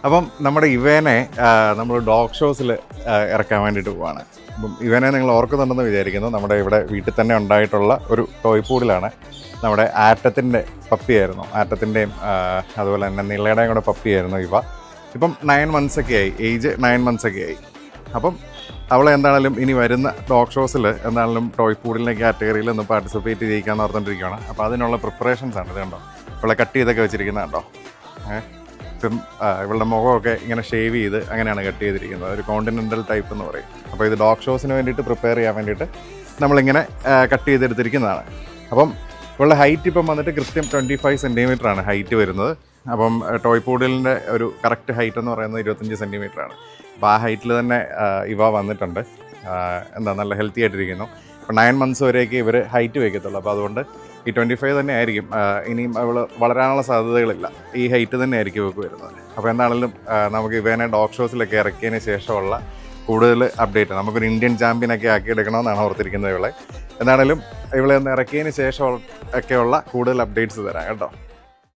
അപ്പം നമ്മുടെ ഇവേനെ നമ്മൾ ഡോഗ് ഷോസിൽ ഇറക്കാൻ വേണ്ടിയിട്ട് പോവാണ്. അപ്പം ഇവനെ നിങ്ങൾ ഓർക്കുന്നുണ്ടെന്ന് വിചാരിക്കുന്നു. നമ്മുടെ ഇവിടെ വീട്ടിൽ തന്നെ ഉണ്ടായിട്ടുള്ള ഒരു ടോയ് പൂഡിലാണ്. നമ്മുടെ ആറ്റത്തിൻ്റെ പപ്പിയായിരുന്നു. ആറ്റത്തിൻ്റെയും അതുപോലെ തന്നെ നിളയുടെയും കൂടെ പപ്പിയായിരുന്നു ഇവ. ഇപ്പം 9 months ഒക്കെ ആയി, ഏജ് 9 months ഒക്കെ ആയി. അപ്പം അവളെ എന്താണെങ്കിലും ഇനി വരുന്ന ഡോഗ് ഷോസിൽ എന്താണെങ്കിലും ടോയ് പൂഡിലിൻ്റെ കാറ്റഗറിയിൽ ഒന്ന് പാർട്ടിസിപ്പേറ്റ് ചെയ്യിക്കാമെന്ന് ഓർത്തുകൊണ്ടിരിക്കുകയാണ്. അപ്പോൾ അതിനുള്ള പ്രിപ്പറേഷൻസ് ആണ്. ഇത് കണ്ടോ, ഇവളെ കട്ട് ചെയ്തൊക്കെ വെച്ചിരിക്കുന്നത് കണ്ടോ. ഇപ്പം ഇവളുടെ മുഖമൊക്കെ ഇങ്ങനെ ഷേവ് ചെയ്ത് അങ്ങനെയാണ് കട്ട് ചെയ്തിരിക്കുന്നത്. ഒരു കോണ്ടിനെൻ്റൽ ടൈപ്പ് എന്ന് പറയും. അപ്പോൾ ഇത് ഡോഗ് ഷോസിന് വേണ്ടിയിട്ട് പ്രിപ്പയർ ചെയ്യാൻ വേണ്ടിയിട്ട് നമ്മളിങ്ങനെ കട്ട് ചെയ്തെടുത്തിരിക്കുന്നതാണ്. അപ്പം ഇവളുടെ ഹൈറ്റ് ഇപ്പം വന്നിട്ട് കൃത്യം 25 centimeter ആണ് ഹൈറ്റ് വരുന്നത്. അപ്പം ടോയ് പൂഡിലിൻ്റെ ഒരു കറക്റ്റ് ഹൈറ്റ് എന്ന് പറയുന്നത് 25 centimeter ആണ്. അപ്പോൾ ആ ഹൈറ്റിൽ തന്നെ ഇവ വന്നിട്ടുണ്ട്. നല്ല ഹെൽത്തി ആയിട്ടിരിക്കുന്നു. ഇപ്പോൾ 9 months വരെയൊക്കെ ഇവർ ഹൈറ്റ് വയ്ക്കത്തുള്ളൂ. അപ്പോൾ അതുകൊണ്ട് ഈ 25 തന്നെ ആയിരിക്കും. ഇനിയും അവൾ വളരാനുള്ള സാധ്യതകളില്ല. ഈ ഹൈറ്റ് തന്നെ ആയിരിക്കും ഇവർക്ക് വരുന്നത്. അപ്പോൾ എന്താണെങ്കിലും നമുക്ക് ഇവനെ ഡോഗ് ഷോസിലൊക്കെ ഇറക്കിയതിന് ശേഷമുള്ള കൂടുതൽ അപ്ഡേറ്റ്, നമുക്കൊരു ഇന്ത്യൻ ചാമ്പ്യനൊക്കെ ആക്കിയെടുക്കണമെന്നാണ് ഓർത്തിരിക്കുന്നത് ഇവളെ. എന്താണെങ്കിലും ഇവളെ ഒന്ന് ഇറക്കിയതിന് ശേഷം ഒക്കെയുള്ള കൂടുതൽ അപ്ഡേറ്റ്സ് തരാം കേട്ടോ.